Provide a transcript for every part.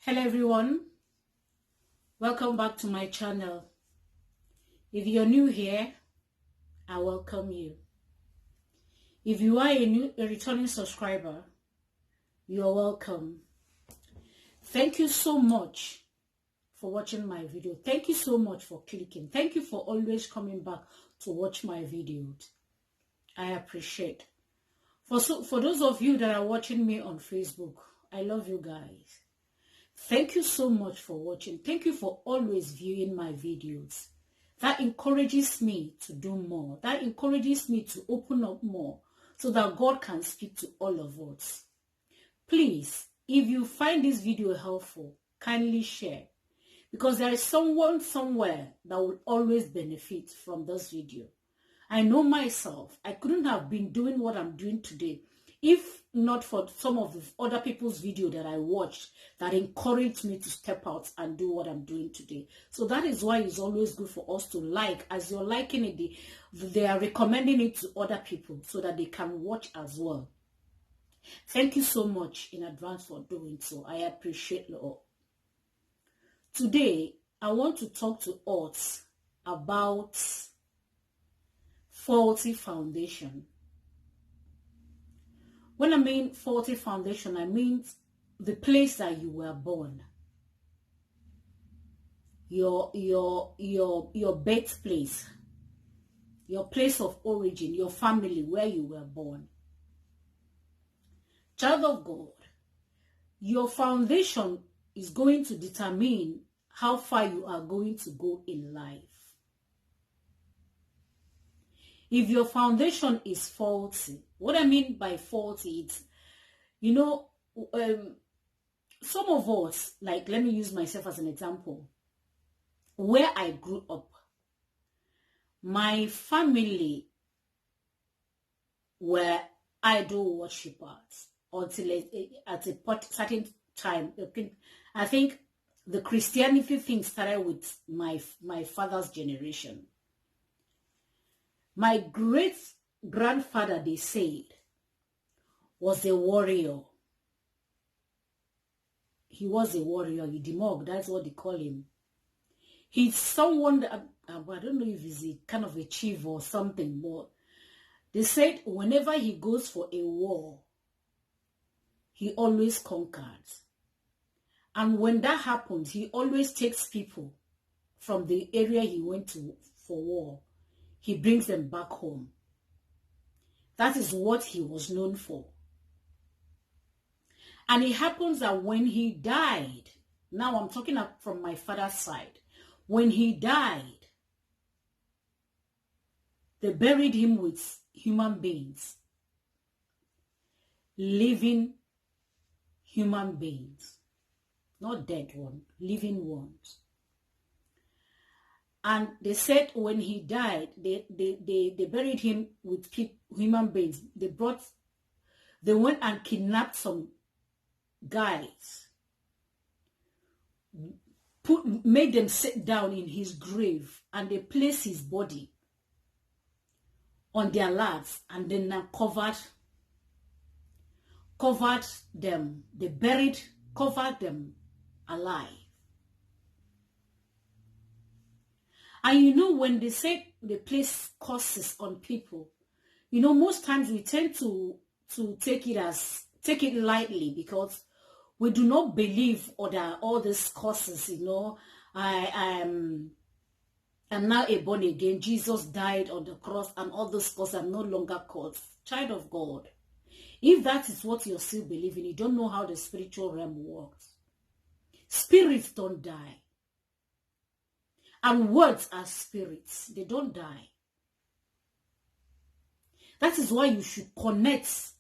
Hello everyone, welcome back to my channel. If you're new here, I welcome you. If you are a returning subscriber, you're welcome. Thank you so much for watching my video. Thank you so much for clicking. Thank you for always coming back to watch my videos. I appreciate. For those of you that are watching me on Facebook, I love you guys. Thank you so much for watching. Thank you for always viewing my videos. That encourages me to do more. That encourages me to open up more so that God can speak to all of us. Please, if you find this video helpful, kindly share. Because there is someone somewhere that will always benefit from this video. I know myself, I couldn't have been doing what I'm doing today if not for some of the other people's video that I watched that encouraged me to step out and do what I'm doing today. So that is why it's always good for us to like. As you're liking it, they are recommending it to other people so that they can watch as well. Thank you so much in advance for doing so. I appreciate you all. Today, I want to talk to us about faulty foundation. When I mean faulty foundation, I mean the place that you were born. Your birthplace. Your place of origin, your family, where you were born. Child of God, your foundation is going to determine how far you are going to go in life. If your foundation is faulty, what I mean by faulty, it's, some of us, like, let me use myself as an example. Where I grew up, my family were idol worshippers until at a certain time. I think the Christianity thing started with my father's generation. My great-grandfather, they said, was a warrior. He was a warrior, Idimog, that's what they call him. He's someone that, I don't know if he's a kind of a chief or something, but they said whenever he goes for a war, he always conquers. And when that happens, he always takes people from the area he went to for war. He brings them back home. That is what he was known for. And it happens that when he died, now I'm talking from my father's side, when he died, they buried him with human beings, living human beings, not dead ones, living ones. And they said when he died, they buried him with human beings. They went and kidnapped some guys, made them sit down in his grave, and they placed his body on their laps, and then covered them. They covered them alive. And when they say they place curses on people, most times we tend to take it lightly because we do not believe all these curses, I'm now a born again. Jesus died on the cross and all those curses are no longer cursed. Child of God, if that is what you're still believing, you don't know how the spiritual realm works. Spirits don't die. And words are spirits. They don't die. That is why you should connect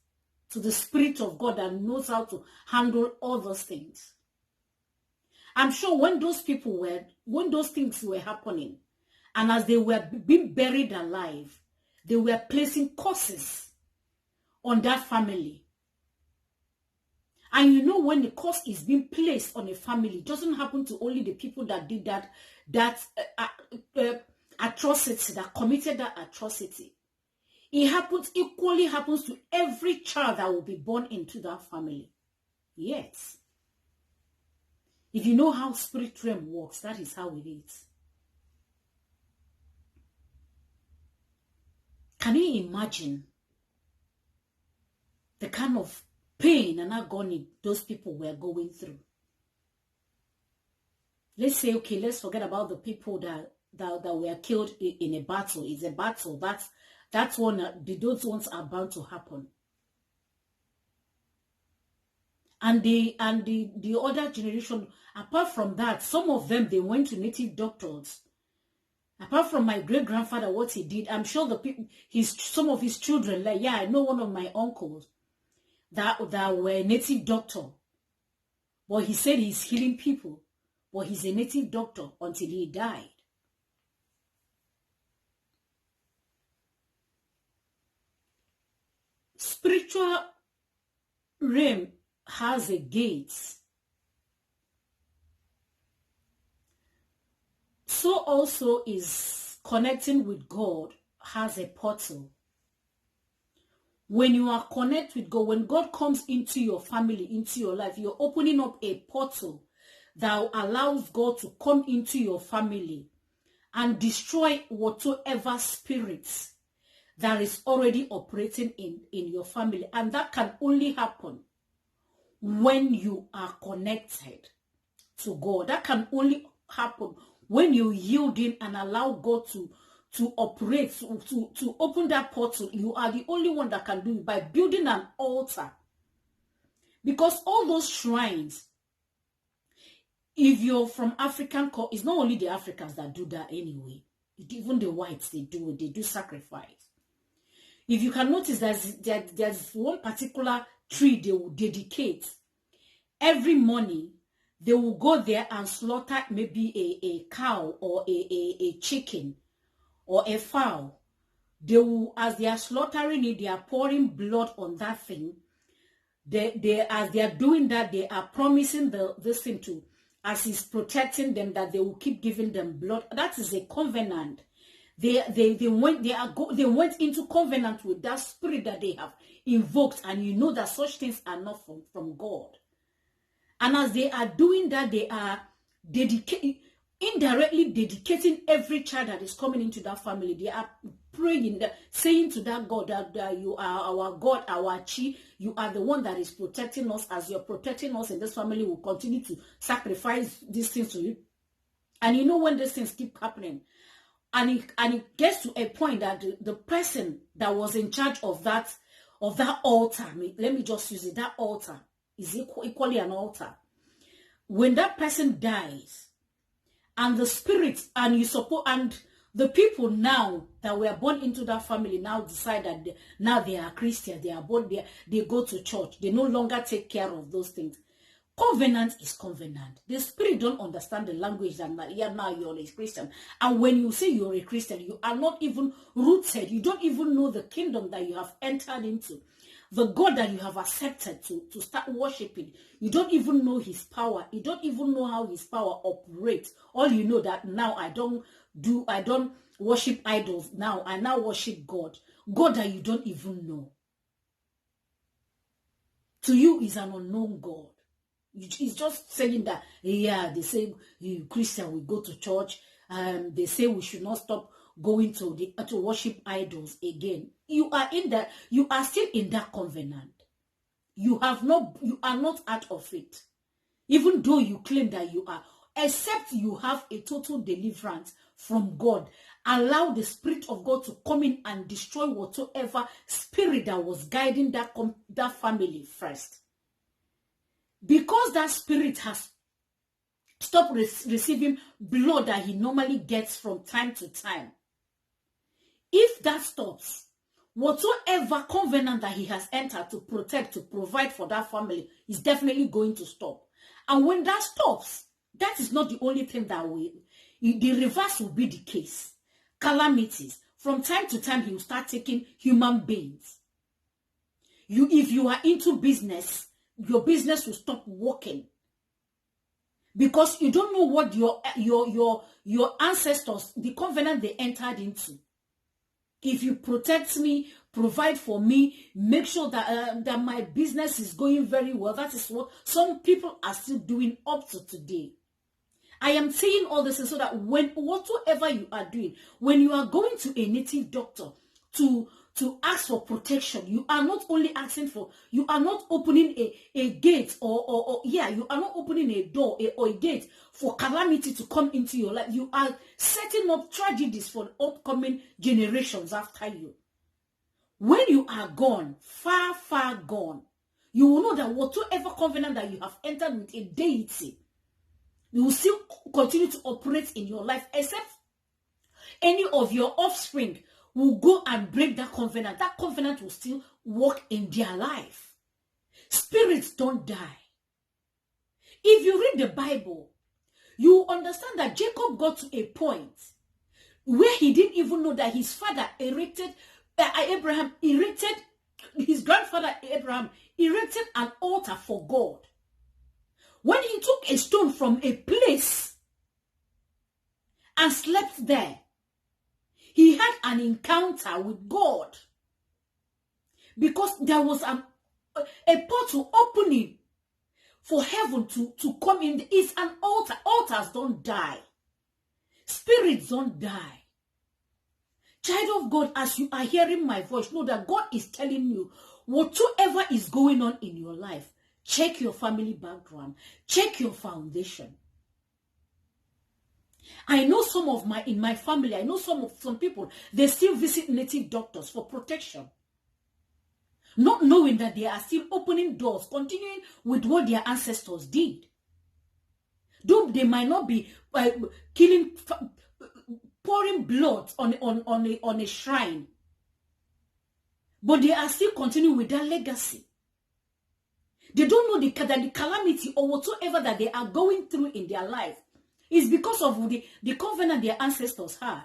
to the Spirit of God that knows how to handle all those things. I'm sure when those things were happening, and as they were being buried alive, they were placing curses on that family. And when the curse is being placed on a family, it doesn't happen to only the people that did that atrocity, that committed that atrocity. It equally happens to every child that will be born into that family. Yes. If you know how spirit realm works, that is how it is. Can you imagine the kind of pain and agony those people were going through? Let's say, okay, let's forget about the people that were killed in a battle. It's a battle. That's one. Those ones are bound to happen. And the other generation, apart from that, some of them, they went to native doctors. Apart from my great grandfather, what he did, I'm sure the people, some of his children, like, yeah, I know one of my uncles that were a native doctor. But he said he's healing people. But he's a native doctor until he died. Spiritual realm has a gate. So also is connecting with God has a portal. When you are connected with God, when God comes into your family, into your life, you're opening up a portal that allows God to come into your family and destroy whatsoever spirits that is already operating in your family. And that can only happen when you are connected to God. That can only happen when you yield in and allow God to operate, to open that portal. You are the only one that can do it by building an altar. Because all those shrines, if you're from African, it's not only the Africans that do that anyway. Even the whites, they do sacrifice. If you can notice, there's one particular tree they will dedicate. Every morning, they will go there and slaughter maybe a cow or a chicken or a fowl. They will, as they are slaughtering it, they are pouring blood on that thing. As they are doing that, they are promising this thing to, as he's protecting them, that they will keep giving them blood. That is a covenant. They went into covenant with that spirit that they have invoked, and you know that such things are not from God. And as they are doing that, they are indirectly dedicating every child that is coming into that family. They are praying, saying to that God that you are our God, our Chi. You are the one that is protecting us. As you're protecting us in this family, we'll continue to sacrifice these things to you. And you know, when these things keep happening, and it gets to a point that the person that was in charge of that altar, let me just use it, that altar is equally an altar. When that person dies, and the spirits, and the people now that were born into that family now decide that now they are Christian, they are born there, they go to church, they no longer take care of those things. Covenant is covenant. The spirit don't understand the language that now you're a Christian. And when you say you're a Christian, you are not even rooted. You don't even know the kingdom that you have entered into. The God that you have accepted to start worshiping. You don't even know his power. You don't even know how his power operates. All you know that now I don't worship idols. Now I now worship God. God that you don't even know. To you is an unknown God. It's just saying that, yeah, they say you Christian, we go to church. They say we should not stop going to worship idols again. You are still in that covenant. You are not out of it. Even though you claim that you are, except you have a total deliverance from God. Allow the Spirit of God to come in and destroy whatsoever spirit that was guiding that family first. Because that spirit has stopped receiving blood that he normally gets from time to time. If that stops, whatsoever covenant that he has entered to protect, to provide for that family is definitely going to stop. And when that stops, that is not the only thing that the reverse will be the case. Calamities. From time to time, he will start taking human beings. If you are into business, your business will stop working. Because you don't know what your ancestors, the covenant they entered into. If you protect me, provide for me, make sure that that my business is going very well. That is what some people are still doing up to today. I am saying all this so that when whatsoever you are doing, when you are going to a native doctor to ask for protection, you are not only asking for, you are not opening a gate or you are not opening a door or a gate for calamity to come into your life. You are setting up tragedies for the upcoming generations after you. When you are gone, far, far gone, you will know that whatsoever covenant that you have entered with a deity, you will still continue to operate in your life, except any of your offspring will go and break that covenant. That covenant will still work in their life. Spirits don't die. If you read the Bible, you will understand that Jacob got to a point where he didn't even know that his father his grandfather Abraham erected an altar for God. When he took a stone from a place and slept there, he had an encounter with God, because there was a portal opening for heaven to come in. It's an altar. Altars don't die. Spirits don't die. Child of God, as you are hearing my voice, know that God is telling you whatsoever is going on in your life, check your family background, check your foundation. I know in my family, I know some people, they still visit native doctors for protection, not knowing that they are still opening doors, continuing with what their ancestors did. Though they might not be pouring blood on a shrine, but they are still continuing with that legacy. They don't know that the calamity or whatsoever that they are going through in their life is because of the covenant their ancestors had.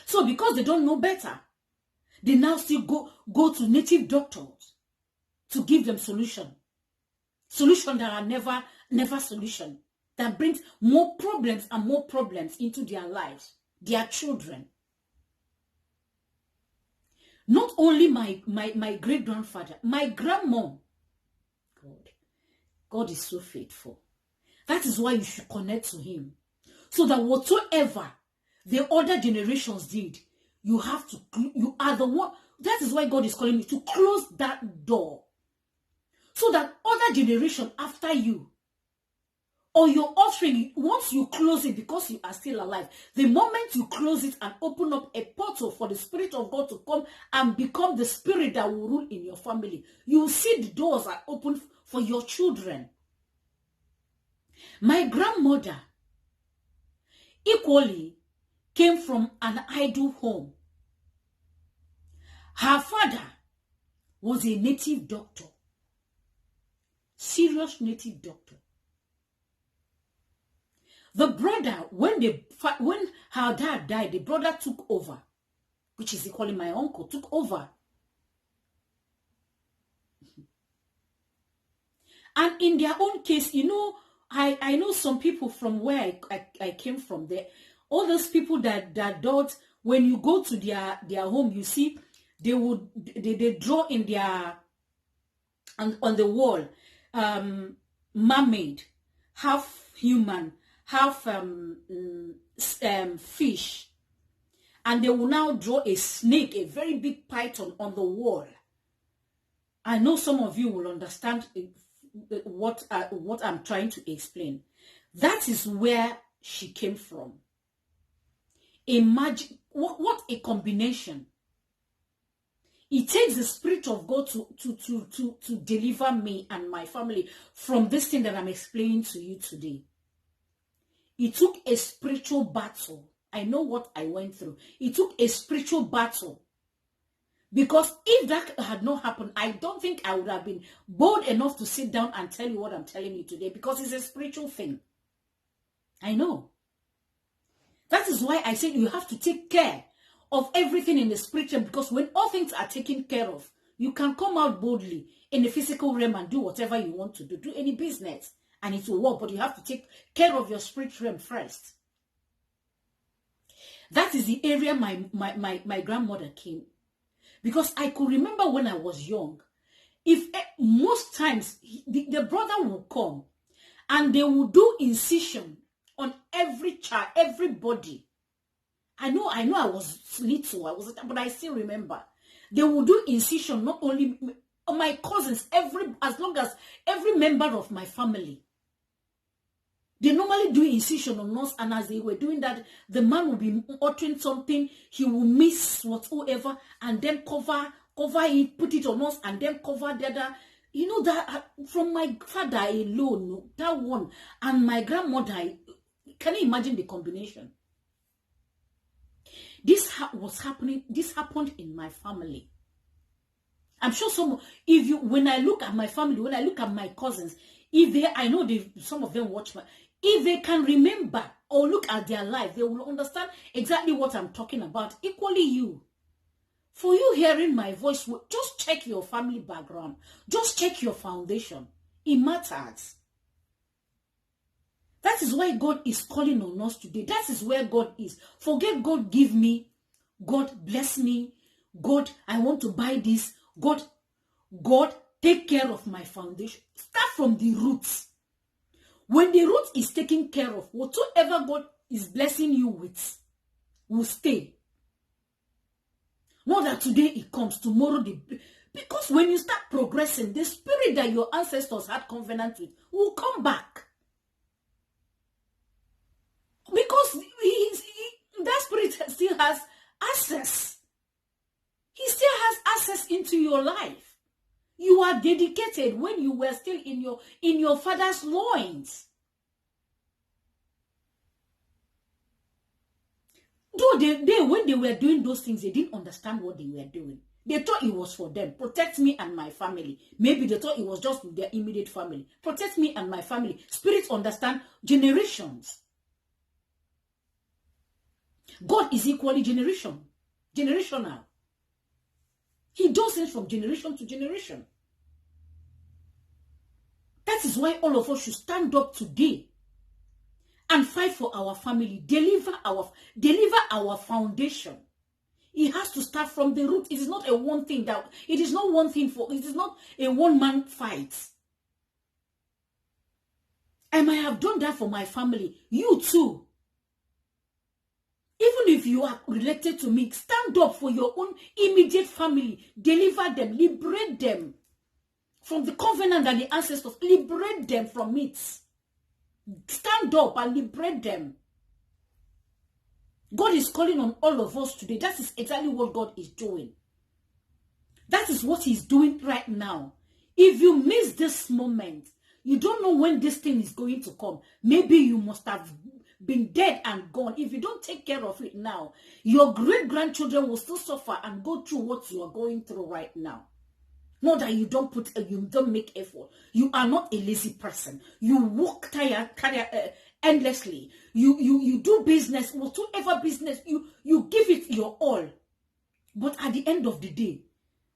So because they don't know better, they now still go to native doctors to give them solution that are never solution, that brings more problems and more problems into their lives, their children. Not only my great-grandfather, my grandmom. God is so faithful. That is why you should connect to him, so that whatsoever the other generations did, you are the one. That is why God is calling you to close that door, so that other generation after you or your offspring, once you close it, because you are still alive, the moment you close it and open up a portal for the Spirit of God to come and become the spirit that will rule in your family, you will see the doors are open for your children. My grandmother equally came from an idol home. Her father was a native doctor, serious native doctor. The brother, when her dad died, the brother took over, which is equally my uncle, took over. And in their own case, I know some people from where I came from there. All those people that don't, when you go to their home, you see, they draw in their, on the wall, mermaid, half human, half fish. And they will now draw a snake, a very big python on the wall. I know some of you will understand what I'm trying to explain. That is where she came from. Imagine what a combination. It takes the Spirit of God to deliver me and my family from this thing that I'm explaining to you today. It took a spiritual battle. I know what I went through. It took a spiritual battle. Because if that had not happened, I don't think I would have been bold enough to sit down and tell you what I'm telling you today, because it's a spiritual thing. I know. That is why I said you have to take care of everything in the spiritual, because when all things are taken care of, you can come out boldly in the physical realm and do whatever you want to do any business, and it will work, but you have to take care of your spiritual realm first. That is the area my grandmother came. Because I could remember when I was young, if most times the brother will come and they will do incision on every child, everybody. I know I was little, but I still remember. They will do incision, not only on my cousins, as long as every member of my family. They normally do incision on us, and as they were doing that, the man will be uttering something, he will miss whatsoever, and then cover it, put it on us, and then cover the other. You know that from my father alone, that one, and my grandmother, can you imagine the combination? This happened in my family. I'm sure when I look at my family, when I look at my cousins, some of them watch if they can remember or look at their life, they will understand exactly what I'm talking about. Equally you. For you hearing my voice, just check your family background. Just check your foundation. It matters. That is why God is calling on us today. That is where God is. Forget God give me, God bless me, God, I want to buy this, God, take care of my foundation. Start from the roots. When the root is taken care of, whatsoever God is blessing you with will stay. Not that today it comes, tomorrow because when you start progressing, the spirit that your ancestors had covenant with will come back. Because that spirit still has access. He still has access into your life. You are dedicated when you were still in your father's loins. Though when they were doing those things, they didn't understand what they were doing. They thought it was for them. Protect me and my family. Maybe they thought it was just with their immediate family. Protect me and my family. Spirits understand generations. God is equally generational. He does it from generation to generation. That is why all of us should stand up today and fight for our family, deliver our foundation. It has to start from the root. It is not a one thing it is not a one-man fight. I might have done that for my family. You too. Even if you are related to me, stand up for your own immediate family. Deliver them, liberate them from the covenant that the ancestors, liberate them from it. Stand up and liberate them. God is calling on all of us today. That is exactly what God is doing. That is what he's doing right now. If you miss this moment, you don't know when this thing is going to come. Maybe you must have been dead and gone. If you don't take care of it now, your great-grandchildren will still suffer and go through what you are going through right now. Not that you don't make effort. You are not a lazy person. You work endlessly. You do business, whatever business, you give it your all. But at the end of the day,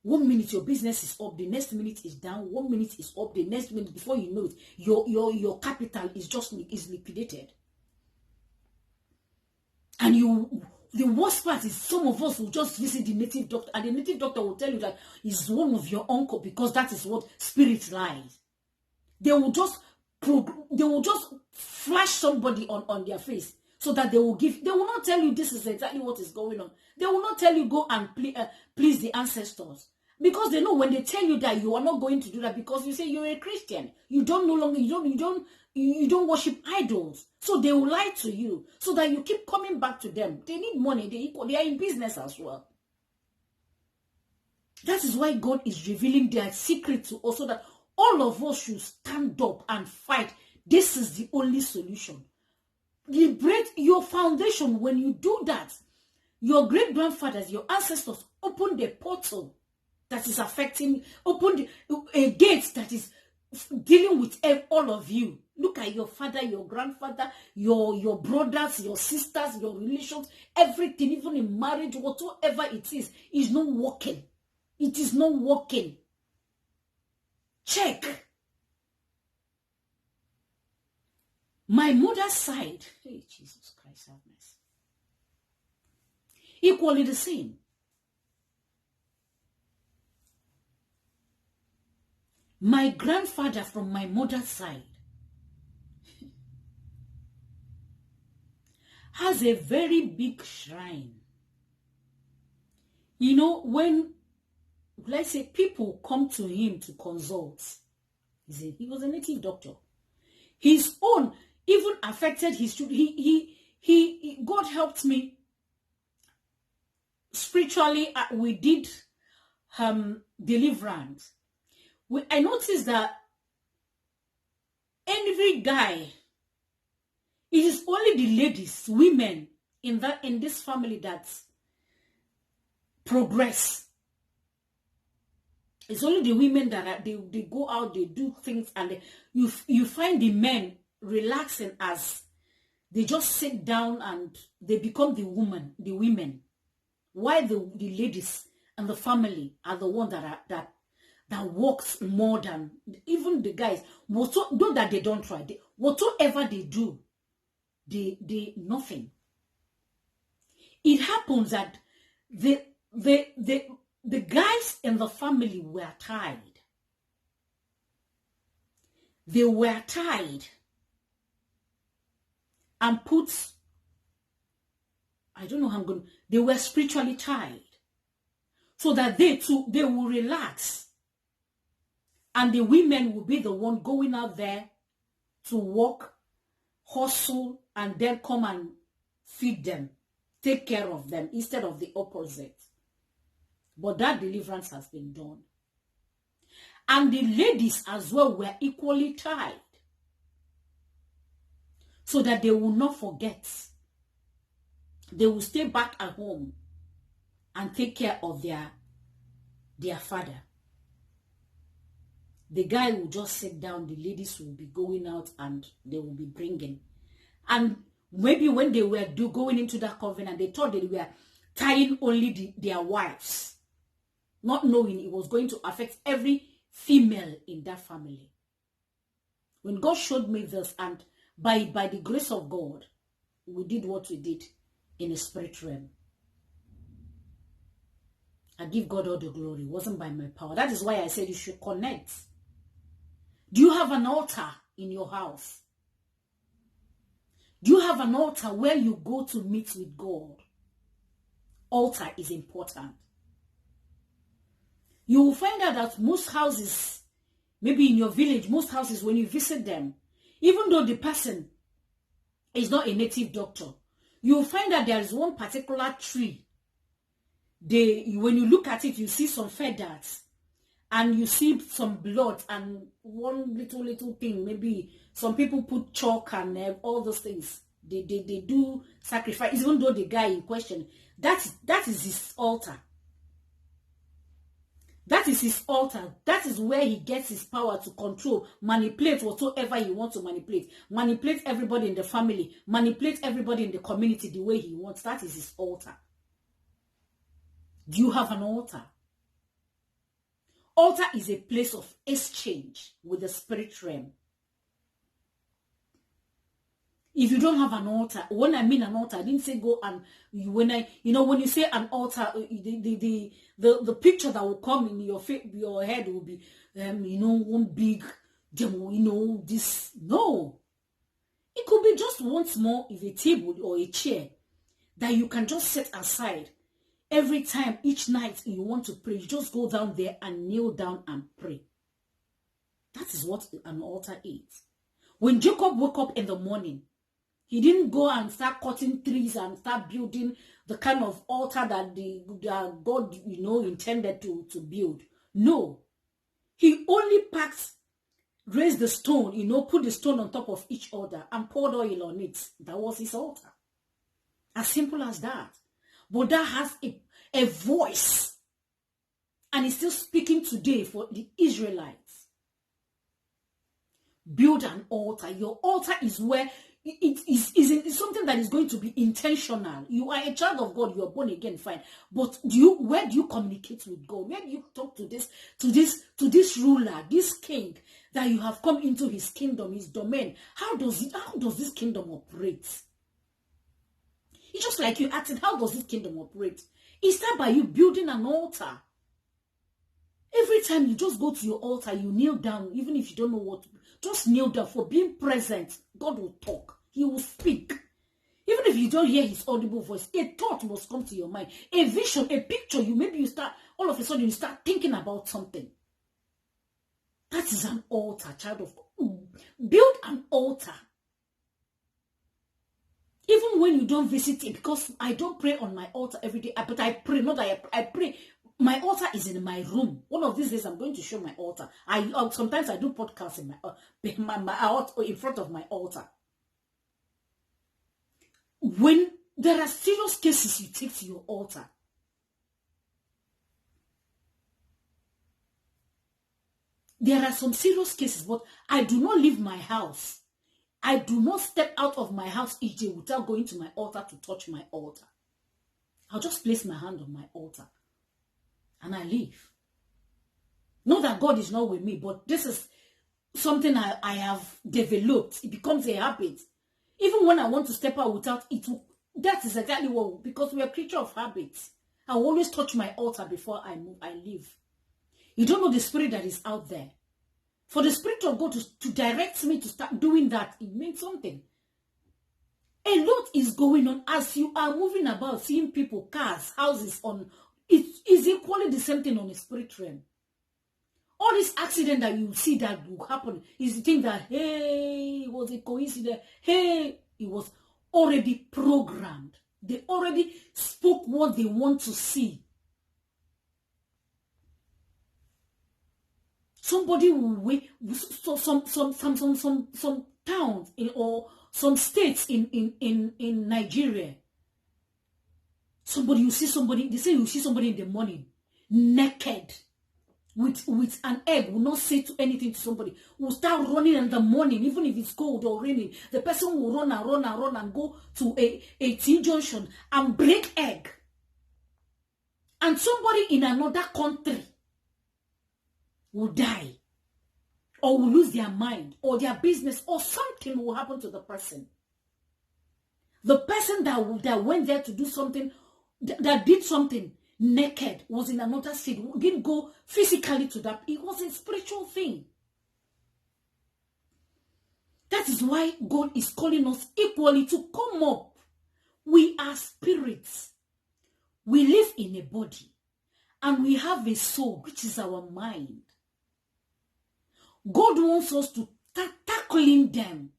1 minute your business is up, the next minute is down, 1 minute is up, the next minute, before you know it, your capital is liquidated. And the worst part is some of us will just visit the native doctor, and the native doctor will tell you that he's one of your uncle, because that is what spirits lies. They will just flash somebody on their face so that they will not tell you this is exactly what is going on. They will not tell you go and please the ancestors, because they know when they tell you that you are not going to do that, because you say you're a Christian, you don't worship idols. So they will lie to you so that you keep coming back to them. They need money. They are in business as well. That is why God is revealing their secret to us, so that all of us should stand up and fight. This is the only solution. Liberate your foundation. When you do that, your great-grandfathers, your ancestors opened the portal that is opened a gate that is dealing with all of you. Look at your father, your grandfather, your brothers, your sisters, your relations, everything, even in marriage, whatsoever it is not working. It is not working. Check. My mother's side, hey, Jesus Christ, have mercy. Equally the same. My grandfather from my mother's side has a very big shrine. You know, when, let's say, people come to him to consult, he was a native doctor. His own even affected his children. God helped me spiritually. We did deliverance. I noticed that every guy, it is only the ladies, women in this family that progress. It's only the women that they go out, they do things, and you find the men relaxing as they just sit down and they become the women. While the ladies and the family are the one that works more than even the guys. Not that they don't try. Whatsoever they do, they nothing. It happens that the guys in the family were tied. They were tied and put, I don't know how I'm going, they were spiritually tied so that they will relax. And the women will be the one going out there to work, hustle, and then come and feed them, take care of them, instead of the opposite. But that deliverance has been done. And the ladies as well were equally tied, so that they will not forget. They will stay back at home and take care of their father. The guy will just sit down, the ladies will be going out and they will be bringing. And maybe when they were going into that covenant, they thought they were tying only their wives, not knowing it was going to affect every female in that family. When God showed me this, and by the grace of God, we did what we did in the spirit realm. I give God all the glory. It wasn't by my power. That is why I said you should connect. Do you have an altar in your house? Do you have an altar where you go to meet with God? Altar is important. You will find out that most houses, maybe in your village, most houses, when you visit them, even though the person is not a native doctor, you will find that there is one particular tree. When you look at it, you see some feathers, and you see some blood, and one little thing. Maybe some people put chalk and all those things. They do sacrifice, even though the guy in question, that is his altar. That is his altar. That is where he gets his power to control, manipulate whatsoever he wants to manipulate. Manipulate everybody in the family. Manipulate everybody in the community the way he wants. That is his altar. Do you have an altar? Altar is a place of exchange with the spirit realm. If you don't have an altar, when I mean an altar, I didn't say go and when you say an altar, the picture that will come in your head will be one big this. No, it could be just once more if a table or a chair that you can just set aside. Every time, each night you want to pray, you just go down there and kneel down and pray. That is what an altar is. When Jacob woke up in the morning, he didn't go and start cutting trees and start building the kind of altar that God, intended to build. No. He only raised the stone, put the stone on top of each other and poured oil on it. That was his altar. As simple as that. But that has a voice. And it's still speaking today for the Israelites. Build an altar. Your altar is where it's something that is going to be intentional. You are a child of God. You are born again, fine. But where do you communicate with God? Where do you talk to this ruler, this king that you have come into his kingdom, his domain? How does this kingdom operate? It's just like you asking, how does this kingdom operate? It starts by you building an altar. Every time you just go to your altar, you kneel down, even if you don't know what, just kneel down. For being present, God will talk. He will speak. Even if you don't hear his audible voice, a thought must come to your mind. A vision, a picture, maybe you start, all of a sudden you start thinking about something. That is an altar, child of God. Build an altar. Even when you don't visit it, because I don't pray on my altar every day, but I pray, not that I pray. My altar is in my room. One of these days, I'm going to show my altar. Sometimes I do podcasts in my altar, in front of my altar. When there are serious cases, you take to your altar. There are some serious cases, but I do not leave my house. I do not step out of my house each day without going to my altar to touch my altar. I'll just place my hand on my altar and I leave. Not that God is not with me, but this is something I have developed. It becomes a habit. Even when I want to step out without it, that is exactly what, because we are creature of habits. I will always touch my altar before I move, I leave. You don't know the spirit that is out there. For the Spirit of God to direct me to start doing that, it means something. A lot is going on as you are moving about, seeing people, cars, houses on. It is equally the same thing on the spirit realm. All this accident that you see that will happen is the thing that, hey, it was a coincidence. Hey, it was already programmed. They already spoke what they want to see. Somebody will wait. Some towns or some states in Nigeria. You see somebody. They say you see somebody in the morning, naked, with an egg. Will not say anything to somebody. Will start running in the morning, even if it's cold or raining. The person will run and go to a T junction and break egg. And somebody in another country will die, or will lose their mind, or their business, or something will happen to the person. The person that went there to do something, that did something naked, was in another state, didn't go physically to that. It was a spiritual thing. That is why God is calling us equally to come up. We are spirits. We live in a body, and we have a soul, which is our mind. God wants us to start tackling them.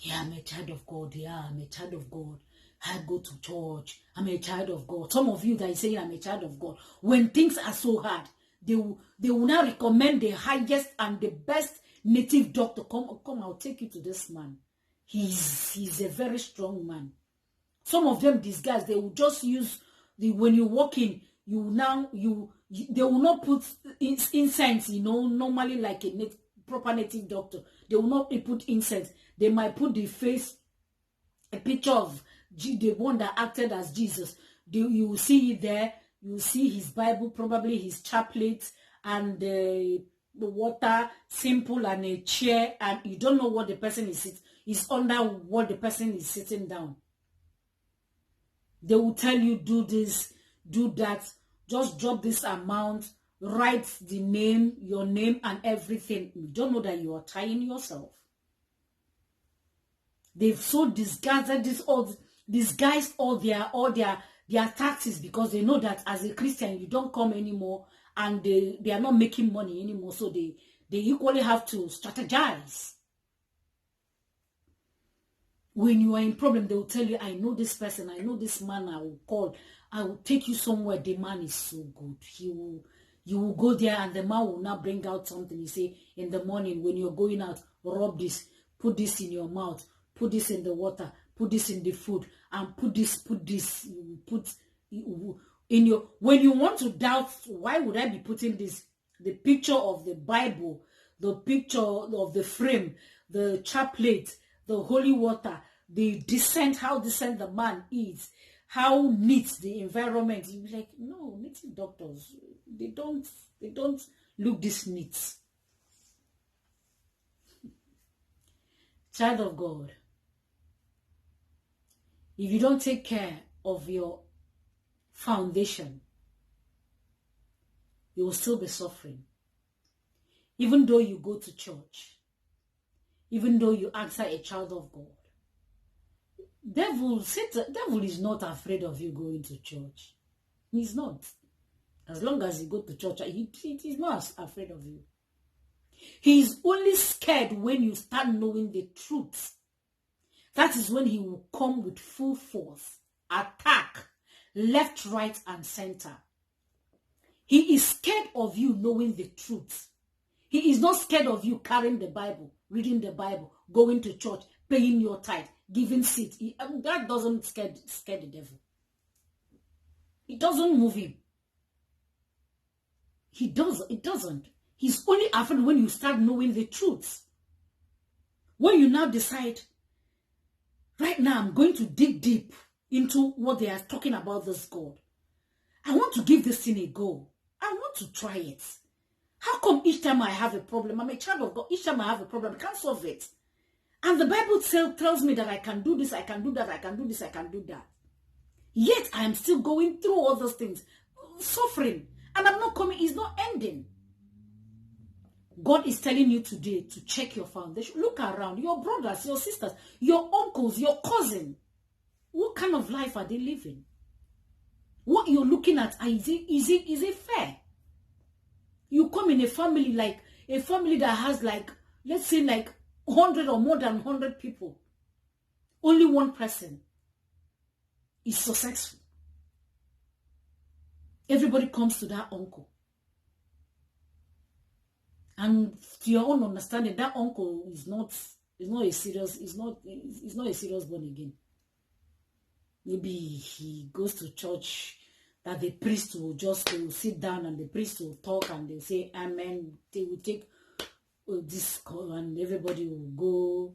Yeah, I'm a child of God. Yeah, I'm a child of God. I go to church. I'm a child of God. Some of you that are saying I'm a child of God, when things are so hard, they will now recommend the highest and the best native doctor. Come, I'll take you to this man. He's a very strong man. Some of them, these guys, they will just use when you walk in, they will not put incense, normally like a proper native doctor. They will not put incense. They might put the face, a picture of the one that acted as Jesus. You will see it there. You will see his Bible, probably his chaplet, and the water, simple, and a chair, and you don't know what the person is sitting. It's under what the person is sitting down. They will tell you, do this, do that, just drop this amount, write the name, your name, and everything. You don't know that you are trying yourself. They've so disguised all their taxes, because they know that as a Christian you don't come anymore, and they are not making money anymore, so they equally have to strategize. When you are in problem, they will tell you, I know this person, I know this man, I will call, I will take you somewhere. The man is so good. You will go there, and the man will now bring out something. You say, in the morning when you're going out, rub this, put this in your mouth, put this in the water, put this in the food, and put this, in your, when you want to doubt, why would I be putting this? The picture of the Bible, the picture of the frame, the chaplet, the holy water, the descent, how decent the man is, how neat the environment. You be like, no, native doctors, they don't look this neat. Child of God, if you don't take care of your foundation, you will still be suffering. Even though you go to church, even though you answer a child of God, devil is not afraid of you going to church. He's not. As long as you go to church, he's not afraid of you. He is only scared when you start knowing the truth. That is when he will come with full force, attack, left, right, and center. He is scared of you knowing the truth. He is not scared of you carrying the Bible, reading the Bible, going to church, paying your tithe, giving seed. That doesn't scare the devil. It doesn't move him. It doesn't. He's only afraid when you start knowing the truth. When you now decide, right now I'm going to dig deep into what they are talking about this God. I want to give this thing a go. I want to try it. How come each time I have a problem, I'm a child of God, each time I have a problem, I can't solve it? And the Bible tells me that I can do this, I can do that, I can do this, I can do that. Yet I am still going through all those things, suffering. And I'm not coming, it's not ending. God is telling you today to check your foundation. Look around, your brothers, your sisters, your uncles, your cousin. What kind of life are they living? What you're looking at, is it fair? You come in a family that has let's say 100 or more than 100 people. Only one person is successful. Everybody comes to that uncle. And to your own understanding, that uncle is not a serious born again. Maybe he goes to church that the priest will just sit down and the priest will talk and they say amen. They will take this call and everybody will go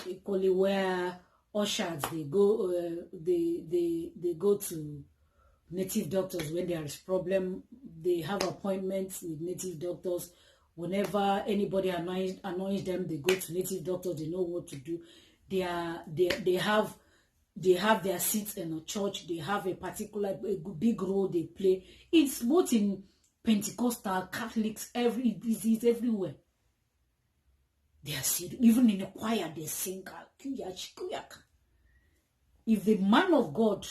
equally where ushers they go they go to native doctors when there is problem. They have appointments with native doctors. Whenever anybody annoys them, they go to native doctors. They know what to do. They have their seats in a church. They have a big role they play. It's both in Pentecostal, Catholics, it's everywhere. They are seen, even in the choir, they sing. If the man of God,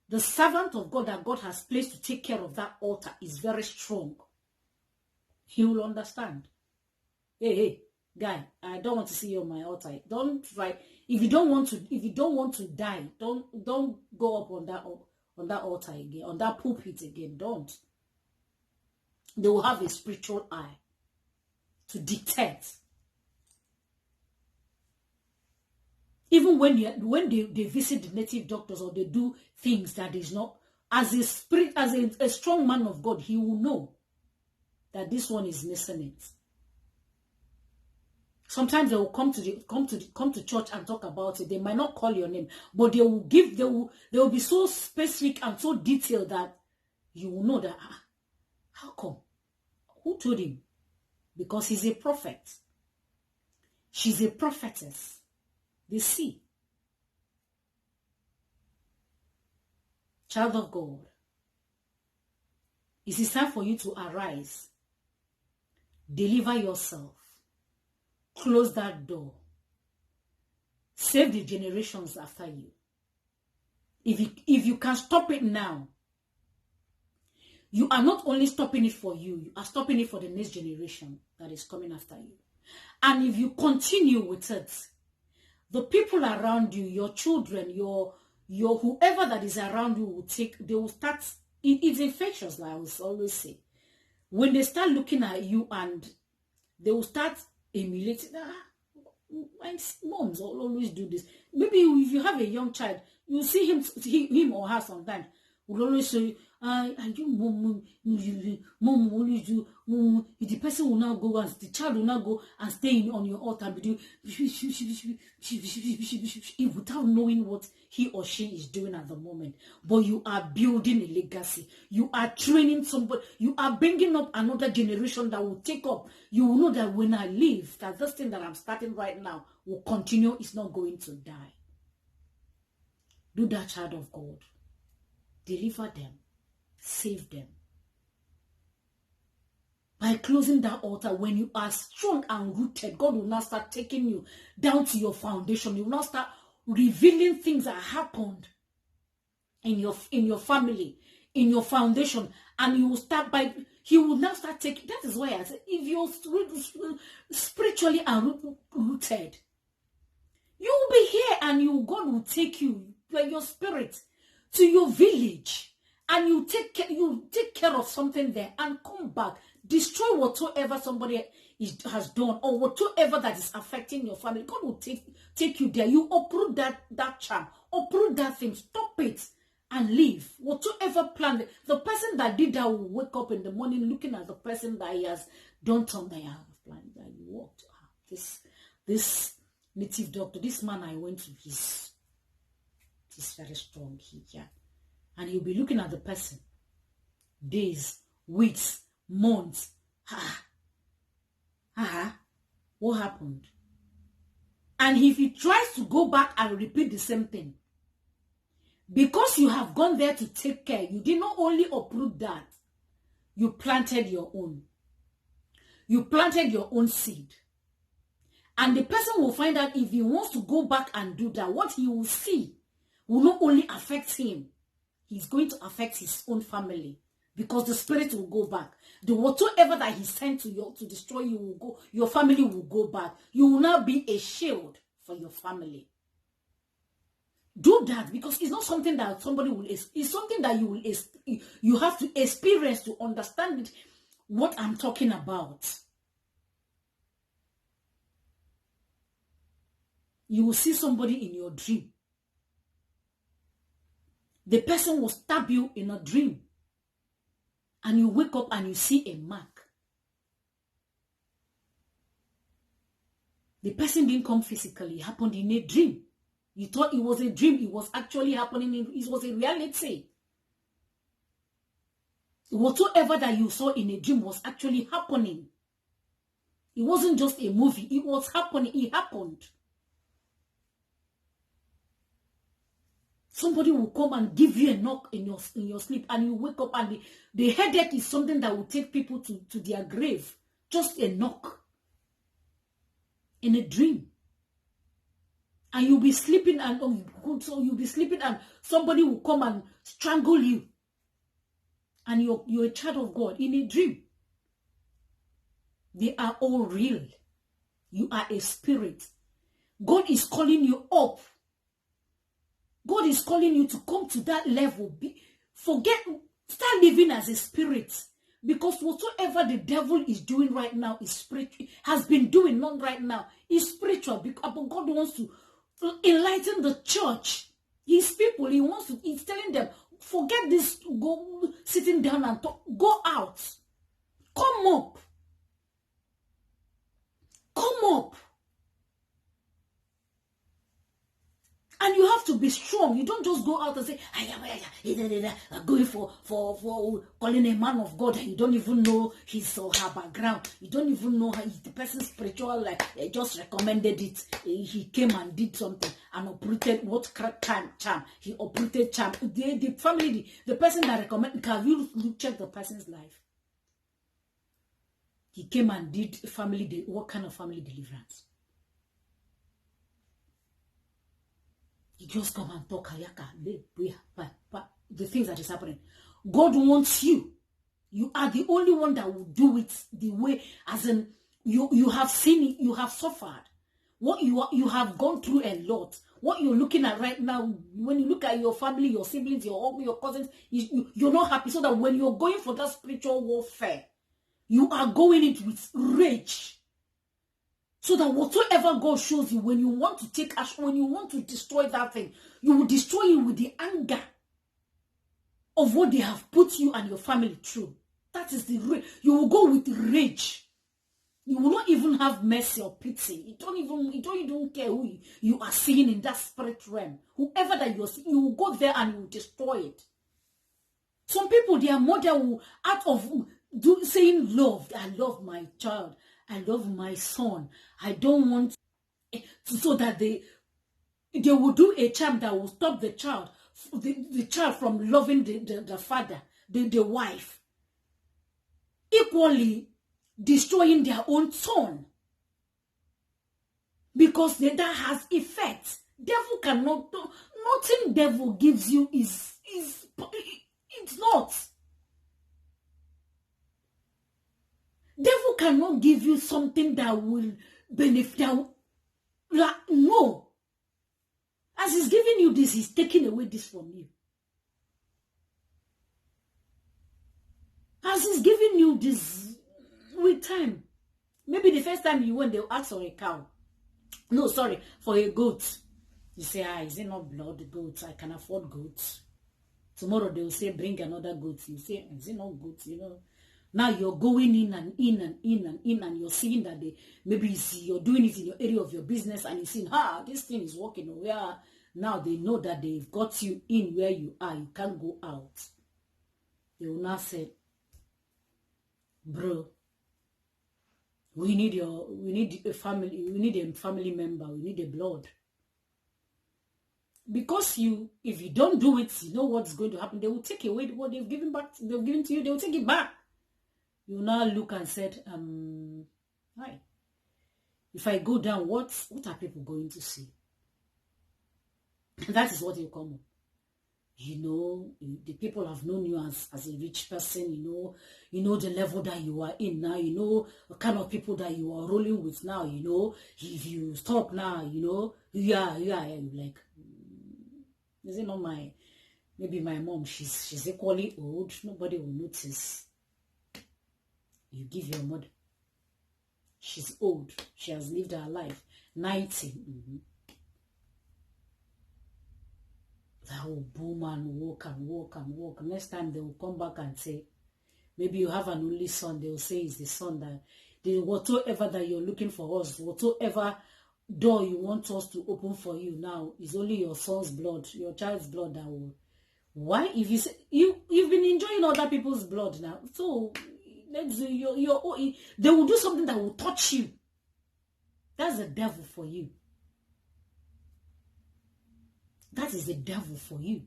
the servant of God that God has placed to take care of that altar is very strong, he will understand. Hey, guy, I don't want to see you on my altar. Don't try. If you don't want to die, don't go up on that altar again, on that pulpit again. Don't. They will have a spiritual eye to dictate. Even when they visit the native doctors or they do things that is not, as a strong man of God, he will know that this one is missing it. Sometimes they will come to church and talk about it. They might not call your name, but they will be so specific and so detailed that you will know that how come? Who told him? Because he's a prophet. She's a prophetess. They see. Child of God, it is time for you to arise. Deliver yourself. Close that door. Save the generations after you. If you can stop it now, you are not only stopping it for you, you are stopping it for the next generation that is coming after you. And if you continue with it, the people around you, your children, your whoever that is around you they will start, it's infectious, like I will always say. When they start looking at you and they will start emulating, my moms always do this. Maybe if you have a young child, you see him or her sometimes will always say, mom always do. The person will now go and the child will now go and stay on your altar and be doing without knowing what he or she is doing at the moment. But you are building a legacy. You are training somebody. You are bringing up another generation that will take up. You will know that when I leave, that this thing that I'm starting right now will continue. It's not going to die. Do that, child of God. Deliver them. Save them. By closing that altar, when you are strong and rooted, God will now start taking you down to your foundation. He will now start revealing things that happened in your family, in your foundation, and he will now start taking. That is why I say, if you're spiritually rooted, you will be here, and God will take you, like your spirit, to your village, and you take care of something there, and come back, destroy whatsoever somebody has done, or whatsoever that is affecting your family. God will take you there. You uproot that charm, uproot that thing, stop it, and leave. Whatsoever plan, the person that did that will wake up in the morning looking at the person that he has done something. I have planned that you walked. This native doctor, this man I went to, he's very strong. And he'll be looking at the person. Days, weeks, months. What happened? And if he tries to go back and repeat the same thing, because you have gone there to take care, you did not only uproot that, you planted your own. You planted your own seed. And the person will find out, if he wants to go back and do that, what he will see will not only affect him, he's going to affect his own family, because the spirit will go back. The whatsoever that he sent to destroy you will go, your family will go back. You will now be a shield for your family. Do that, because it's not something that somebody will, it's something that you have to experience to understand what I'm talking about. You will see somebody in your dream. The person will stab you in a dream. And you wake up and you see a mark. The person didn't come physically. It happened in a dream. You thought it was a dream. It was actually happening. It was a reality. Whatsoever that you saw in a dream was actually happening. It wasn't just a movie. It was happening. It happened. Somebody will come and give you a knock in your sleep, and you wake up, and the headache is something that will take people to their grave. Just a knock in a dream. And you'll be sleeping, and somebody will come and strangle you. And you're a child of God in a dream. They are all real. You are a spirit. God is calling you up. God is calling you to come to that level. Start living as a spirit. Because whatsoever the devil is doing right now is spiritual. Has been doing, not right now, is spiritual. But God wants to enlighten the church. His people, he's telling them, forget this, go sitting down and talk. Go out. Come up. Come up. And you have to be strong. You don't just go out and say, going for calling a man of God, and you don't even know his or her background. You don't even know how the person's spiritual, like they just recommended it. He came and did something and uprooted what charm. He uprooted charm. The family, the person that recommended, have you check the person's life? He came and did what kind of family deliverance? You just come and talk the things that is happening. God wants you. You are the only one that will do it the way, as in you have seen it, you have suffered. What you have gone through a lot. What you're looking at right now, when you look at your family, your siblings, your uncle, your cousins, you're not happy. So that when you're going for that spiritual warfare, you are going into with rage. So that whatsoever God shows you, when you want to take action, when you want to destroy that thing, you will destroy it with the anger of what they have put you and your family through. That is the rage. You will go with rage. You will not even have mercy or pity. You don't even care who you are seeing in that spirit realm. Whoever that you're seeing, you will go there and you will destroy it. Some people, their mother will, out of saying love, I love my child, I love my son, I don't want, so that they will do a charm that will stop the child, the child from loving the father, the wife. Equally, destroying their own son. Because that has effect. Devil cannot, nothing devil gives you is it's not. Devil cannot give you something that will benefit. No. As he's giving you this, he's taking away this from you. As he's giving you this with time. Maybe the first time you went, they'll ask for a cow. No, sorry, for a goat. You say, is it not blood goats? I can afford goats. Tomorrow they'll say, bring another goat. You say, is it not goat? You know. Now you're going in and in and in and in, and you're seeing that maybe you're doing it in your area of your business, and you're seeing, this thing is working. Where now they know that they've got you in where you are. You can't go out. They will now say, bro, we need a family, we need a family member, we need a blood. Because if you don't do it, you know what's going to happen. They will take away what they've given to you. They will take it back. You now look and said, hi. If I go down, what are people going to see? That is what you come up. You know, the people have known you as a rich person. You know the level that you are in now. You know the kind of people that you are rolling with now. You know, if you stop now, you know, yeah, you're like, is it not maybe my mom? She's equally old. Nobody will notice. You give your mother. She's old. She has lived her life. 90. That will boom and walk and walk and walk. Next time they will come back and say, maybe you have an only son. They will say it's the son that, whatsoever that you're looking for us, whatsoever door you want us to open for you now, is only your son's blood, your child's blood that will. Why? If you say, you've been enjoying other people's blood now, so let's do they will do something that will touch you. That's the devil for you. That is the devil for you.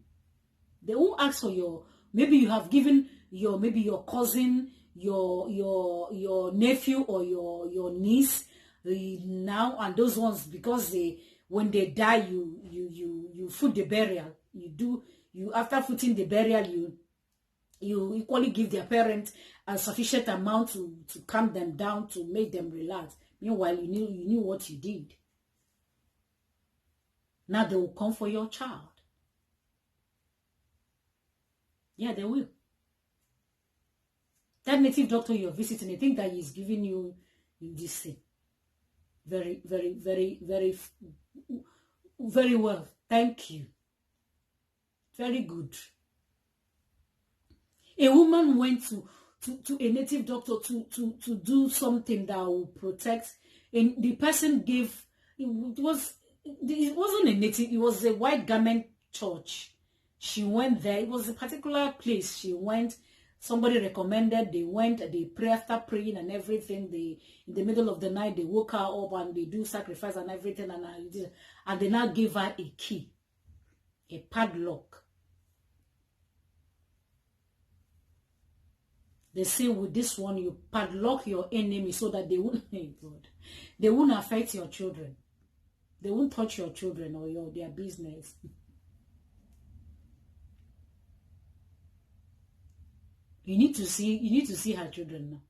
They won't ask for maybe you have given maybe your cousin, your nephew or your niece now, and those ones, because when they die, you foot the burial. You after footing the burial, you equally give their parents a sufficient amount to calm them down, to make them relax. Meanwhile, you knew what you did. Now they will come for your child. Yeah, they will. That native doctor you're visiting, they think that he's giving you this thing. Very, very, very, very, very well. Thank you. Very good. A woman went to a native doctor to do something that will protect, and the person gave, it wasn't a native, it was a white garment church. She went there. It was a particular place. She went. Somebody recommended. They went. They pray after praying and everything. In the middle of the night, they woke her up and they do sacrifice and everything. And they now gave her a key, a padlock. They say with this one, you padlock your enemy so that they won't affect your children. They won't touch your children or their business. You need to see her children now.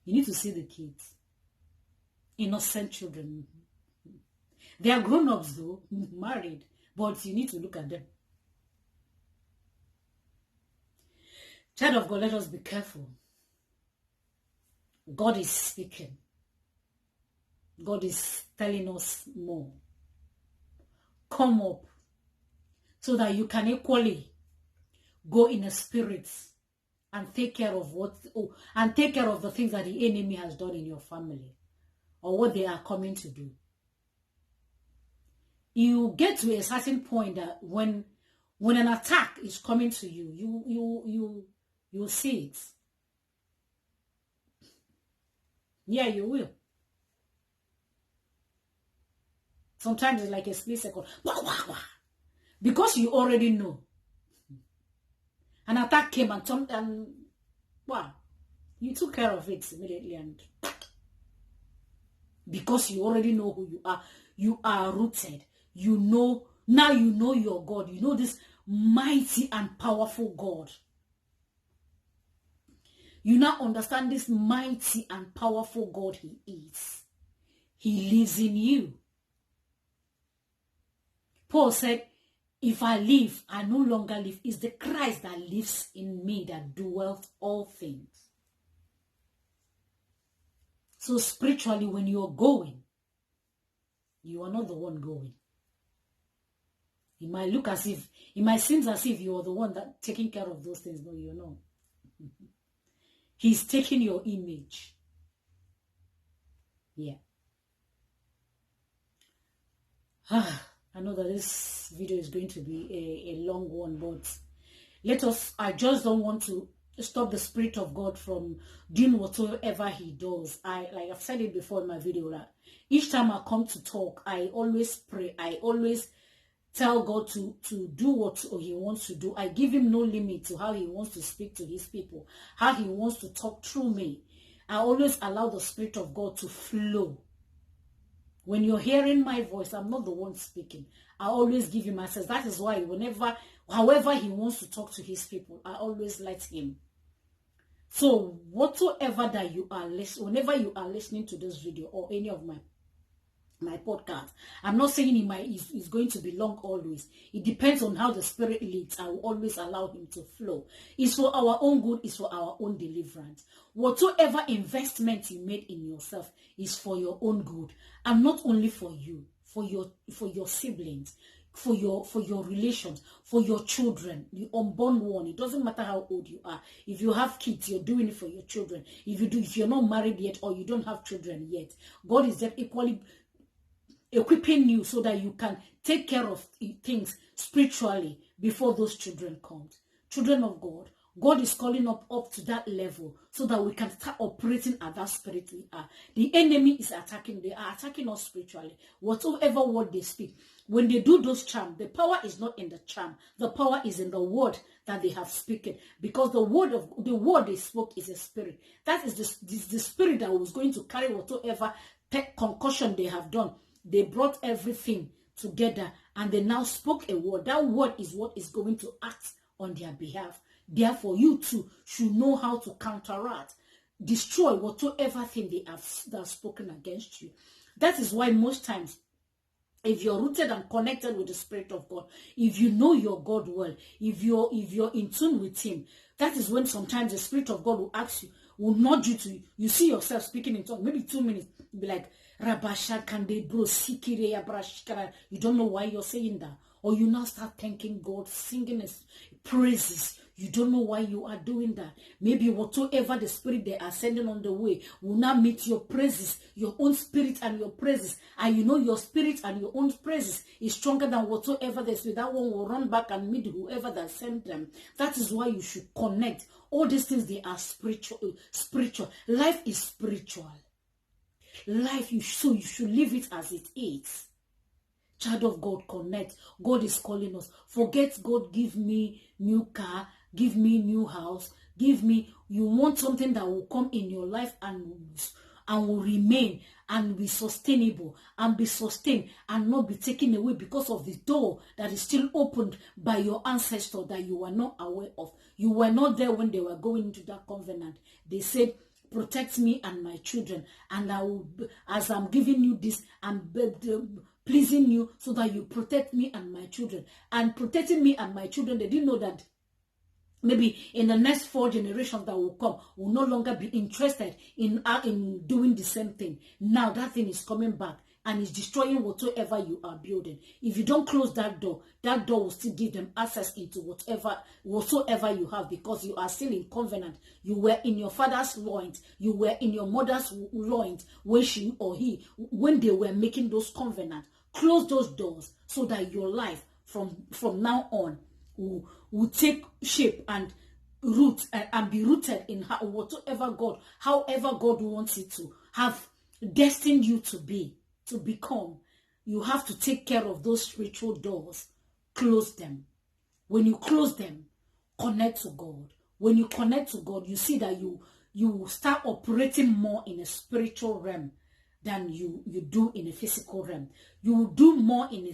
You need to see the kids. Innocent children. They are grown-ups though, married, but you need to look at them. Child of God, let us be careful. God is speaking. God is telling us more. Come up so that you can equally go in a spirit and take care of the things that the enemy has done in your family or what they are coming to do. You get to a certain point that when an attack is coming to you, you'll see it. Yeah, you will. Sometimes it's like a split second. Because you already know. An attack came and wow. You took care of it immediately, and because you already know who you are rooted. You know, now you know your God. You know this mighty and powerful God. You now understand this mighty and powerful God he is. He lives in you. Paul said, if I live, I no longer live. It's the Christ that lives in me that doeth all things. So spiritually, when you're going, you are not the one going. It might look as if, it might seem as if you are the one that taking care of those things, but you're not. He's taking your image. Yeah. I know that this video is going to be a long one, but I just don't want to stop the Spirit of God from doing whatever he does. Like I've said it before in my video, that each time I come to talk, I always pray. I always tell God to do what he wants to do. I give him no limit to how he wants to speak to his people, how he wants to talk through me. I always allow the Spirit of God to flow. When you're hearing my voice, I'm not the one speaking. I always give him access. That is why however he wants to talk to his people, I always let him. So whatsoever that you are listening, whenever you are listening to this video or any of my podcast, I'm not saying it's going to be long always. It depends on how the Spirit leads. I will always allow him to flow. It's for our own good. It's for our own deliverance. Whatsoever investment you made in yourself is for your own good, and not only for you, for your siblings, for your relations, for your children, the unborn one. It doesn't matter how old you are. If you have kids, you're doing it for your children. If you're not married yet or you don't have children yet, God is just equally equipping you so that you can take care of things spiritually before those children come. Children of God, God is calling up to that level so that we can start operating at that spirit we are. The enemy is attacking. They are attacking us spiritually. Whatever word they speak, when they do those charms, the power is not in the charm. The power is in the word that they have spoken. Because the word they spoke is a spirit. That is the spirit that was going to carry whatever concussion they have done. They brought everything together and they now spoke a word. That word is what is going to act on their behalf. Therefore, you too should know how to counteract, destroy whatsoever thing they have spoken against you. That is why most times, if you're rooted and connected with the Spirit of God, if you know your God well, if you're in tune with him, that is when sometimes the Spirit of God will ask you, will nudge you to, you see yourself speaking in tongues, maybe 2 minutes, you'll be like, you don't know why you're saying that. Or you now start thanking God, singing his praises. You don't know why you are doing that. Maybe whatsoever the spirit they are sending on the way will now meet your praises, your own spirit and your praises. And you know your spirit and your own praises is stronger than whatsoever the spirit. That one will run back and meet whoever that sent them. That is why you should connect. All these things, they are spiritual. Life is spiritual. Life, you should live it as it is. Child of God, connect. God is calling us. Forget God, give me new car, give me new house, give me. You want something that will come in your life and will remain and be sustainable and be sustained and not be taken away because of the door that is still opened by your ancestor that you were not aware of. You were not there when they were going into that covenant. They said, protect me and my children, and I will, as I'm giving you this, I'm pleasing you so that you protect me and my children. And protecting me and my children, they didn't know that maybe in the next 4 generations that will come, will no longer be interested in doing the same thing. Now that thing is coming back and is destroying whatsoever you are building. If you don't close that door will still give them access into whatsoever you have, because you are still in covenant. You were in your father's loins, you were in your mother's loins when she or he, when they were making those covenants. Close those doors so that your life from now on will take shape and root and be rooted in whatever God, however God wants it to have destined you to be, to become. You have to take care of those spiritual doors. Close them. When you close them, connect to God. When you connect to God, you see that you will start operating more in a spiritual realm than you do in a physical realm. You will do more in a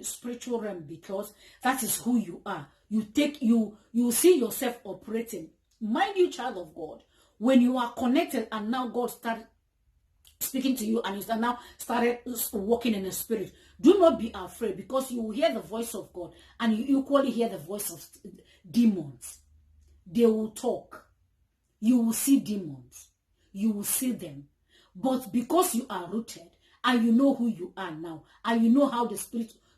spiritual realm because that is who you are. You see yourself operating. Mind you, child of God, when you are connected and now God started speaking to you and you now started walking in the spirit, do not be afraid, because you will hear the voice of God and you equally hear the voice of demons. They will talk. You will see demons. You will see them. But because you are rooted and you know who you are now and you know how the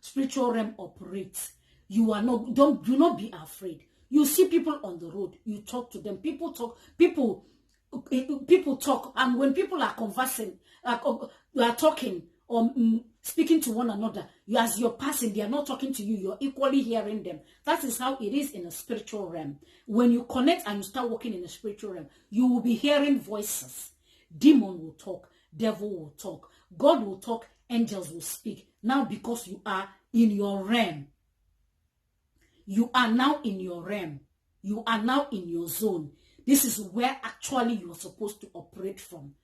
spiritual realm operates, you are not, do not be afraid. You see people on the road, you talk to them. People talk, and when people are conversing, you are talking or speaking to one another, as you're passing, they are not talking to you, you're equally hearing them. That is how it is in a spiritual realm. When you connect and you start walking in a spiritual realm, you will be hearing voices. Demon will talk, devil will talk, God will talk, angels will speak. Now, because you are in your realm, you are now in your realm, you are now in your zone. This is where actually you are supposed to operate from.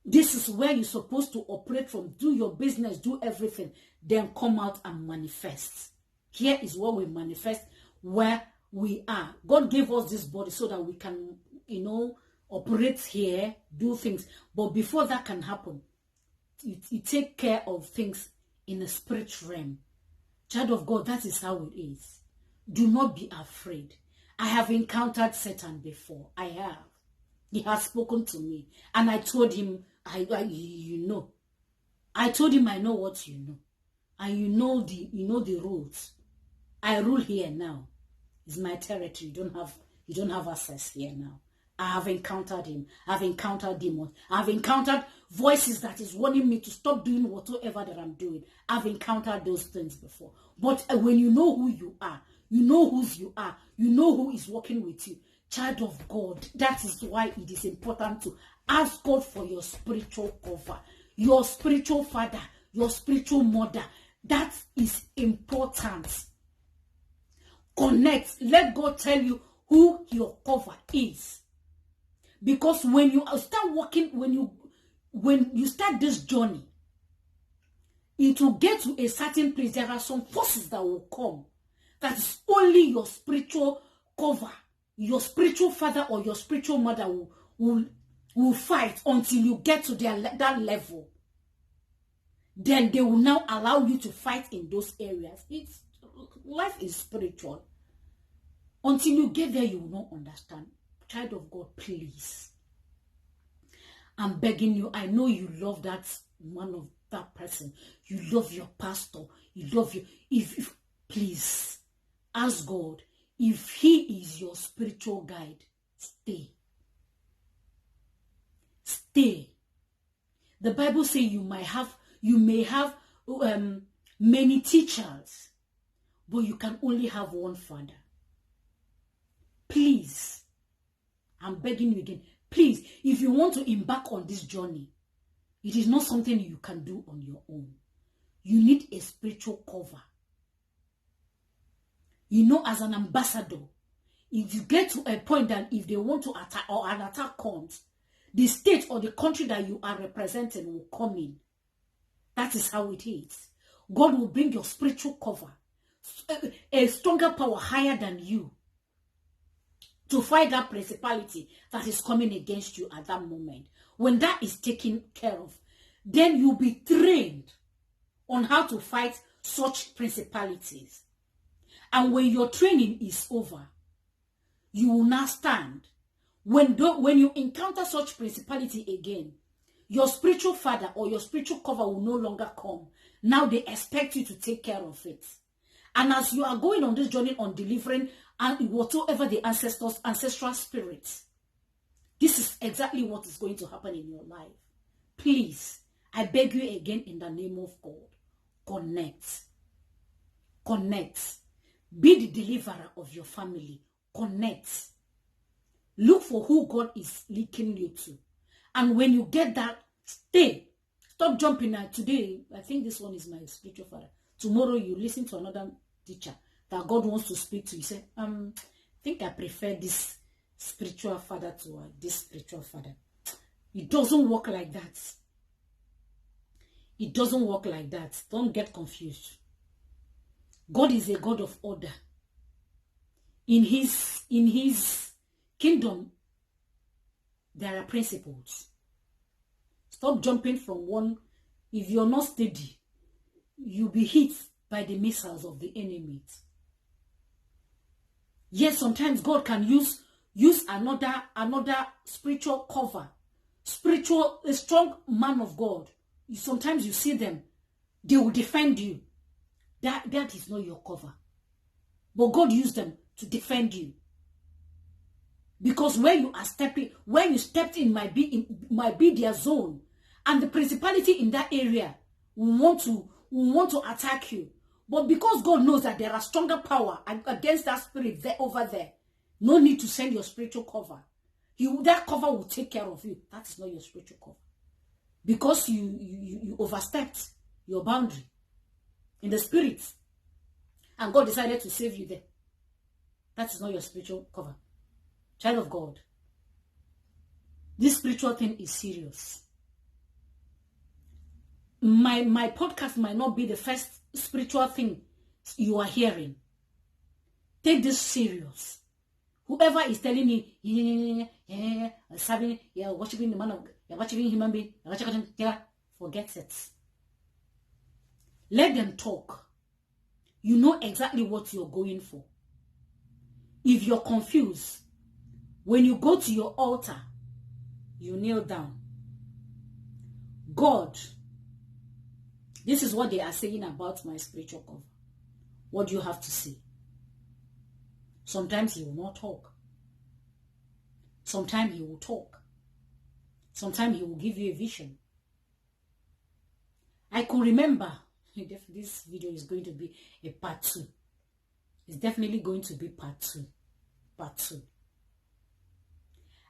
This is where you're supposed to operate from. Do your business, do everything, then come out and manifest. Here is where we manifest, where we are. God gave us this body so that we can, operate here, do things. But before that can happen, you take care of things in the spirit realm. Child of God, that is how it is. Do not be afraid. I have encountered Satan before. I have. He has spoken to me. And I told him, I told him I know what you know. And you know the rules. I rule here now. It's my territory. You don't have access here now. I have encountered him. I've encountered demons. I've encountered voices that is warning me to stop doing whatsoever that I'm doing. I've encountered those things before. But when you know who you are, you know whose you are, you know who is working with you, child of God, that is why it is important to ask God for your spiritual cover, your spiritual father, your spiritual mother. That is important. Connect. Let God tell you who your cover is. Because when you start walking, when you start this journey, it will get to a certain place. There are some forces that will come. That is only your spiritual cover, your spiritual father or your spiritual mother will fight until you get to that level. Then they will now allow you to fight in those areas. Life is spiritual. Until you get there, you will not understand. Child of God, please. I'm begging you. I know you love that man of that person. You love your pastor. You love you. If please ask God, if he is your spiritual guide, stay. Stay. The Bible says you may have many teachers, but you can only have one father. Please, I'm begging you again. Please, if you want to embark on this journey, it is not something you can do on your own. You need a spiritual cover. As an ambassador, if you get to a point that if they want to attack or an attack comes, the state or the country that you are representing will come in. That is how it is. God will bring your spiritual cover, a stronger power higher than you, to fight that principality that is coming against you at that moment. When that is taken care of, then you'll be trained on how to fight such principalities. And when your training is over, you will now stand. When you encounter such principality again, your spiritual father or your spiritual cover will no longer come. Now they expect you to take care of it. And as you are going on this journey on delivering and whatsoever the ancestral spirits, this is exactly what is going to happen in your life. Please, I beg you again in the name of God, connect. Connect. Be the deliverer of your family. Connect. Look for who God is leading you to. And when you get that, stay. Stop jumping out. Today, I think this one is my spiritual father. Tomorrow, you listen to another teacher that God wants to speak to. You say, I think I prefer this spiritual father to this spiritual father. It doesn't work like that. It doesn't work like that. Don't get confused. God is a God of order. In his kingdom, there are principles. Stop jumping from one. If you're not steady, you'll be hit by the missiles of the enemy. Yes, sometimes God can use another spiritual cover. A strong man of God. Sometimes you see them, they will defend you. That is not your cover. But God used them to defend you. Because when you stepped in might be their zone. And the principality in that area will want to attack you. But because God knows that there are stronger power against that spirit over there, no need to send your spiritual cover. That cover will take care of you. That is not your spiritual cover. Because you overstepped your boundary in the spirit. And God decided to save you there. That is not your spiritual cover. Child of God. This spiritual thing is serious. My podcast might not be the first spiritual thing you are hearing. Take this serious. Whoever is telling me, serving, worshiping the man of God, worshiping human being, forget it. Let them talk. You know exactly what you're going for. If you're confused, when you go to your altar, you kneel down. God, this is what they are saying about my spiritual cover. What do you have to say? Sometimes he will not talk. Sometimes he will talk. Sometimes he will give you a vision. I could remember, this video is going to be a part 2. It's definitely going to be part 2. Part 2.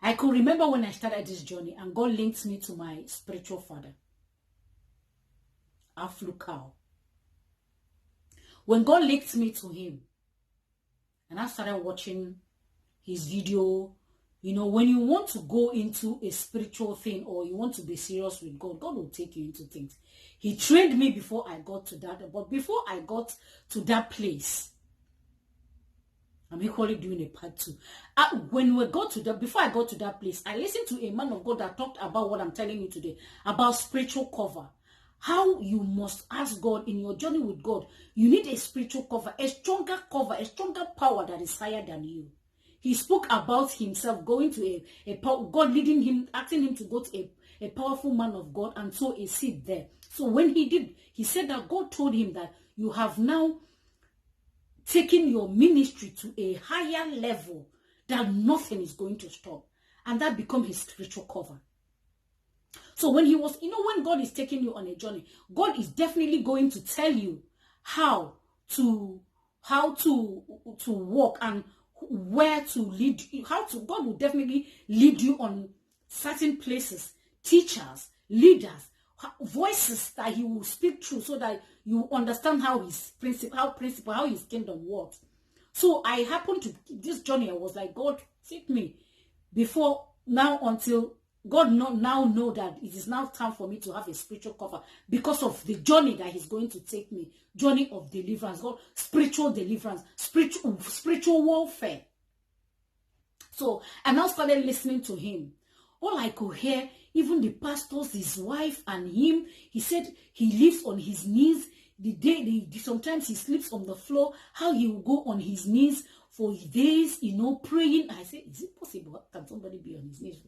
I could remember when I started this journey and God linked me to my spiritual father, Aflukao. When God linked me to him, and I started watching his video, when you want to go into a spiritual thing or you want to be serious with God, God will take you into things. He trained me before I got to that. But before I got to that place, I'm equally doing a part 2. Before I got to that place, I listened to a man of God that talked about what I'm telling you today, about spiritual cover. How you must ask God in your journey with God. You need a spiritual cover, a stronger power that is higher than you. He spoke about himself going to God leading him, asking him to go to a powerful man of God and sow a seed there. So when he did, he said that God told him that you have now taken your ministry to a higher level that nothing is going to stop. And that became his spiritual cover. So when he was, when God is taking you on a journey, God is definitely going to tell you how to walk and where to lead you, God will definitely lead you on certain places, teachers, leaders, voices that he will speak through so that you understand how his kingdom works. So I happened to this journey. I was like, God, take me before now until God now know that it is now time for me to have a spiritual cover because of the journey that he's going to take me. Journey of deliverance, God, spiritual deliverance, spiritual warfare. So I now started listening to him. All I could hear, even the pastors, his wife and him, he said he lives on his knees. Sometimes he sleeps on the floor, how he will go on his knees for days, praying. I said, is it possible? Can somebody be on his knees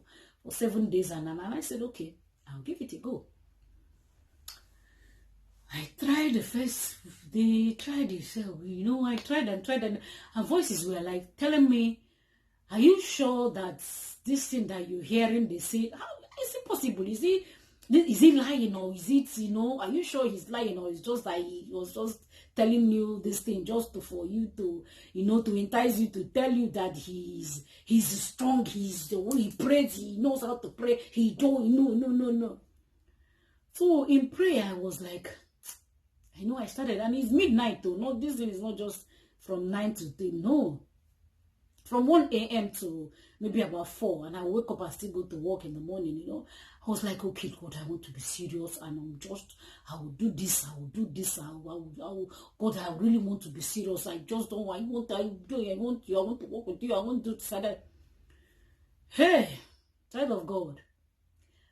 for 7 days? And I said, okay, I'll give it a go. I tried the first day, tried it. I tried and her voices were like telling me, are you sure that this thing that you're hearing, they say, how is it possible? Is he lying, or is it, are you sure he's lying, or it's just that he was just telling you this thing just for you to, to entice you, to tell you that he's strong, he's the one, he prays, he knows how to pray, he don't, no. So in prayer, I was like, I started, and it's midnight though. No, this thing is not just from 9 to 10, no. from 1 a.m. to maybe about 4, and I wake up and still go to work in the morning, I was like, okay, God, I want to be serious, and I will do this, I will do this, God, I really want to be serious. I just don't want, I want to work with you, I want to do this. Hey, child of God,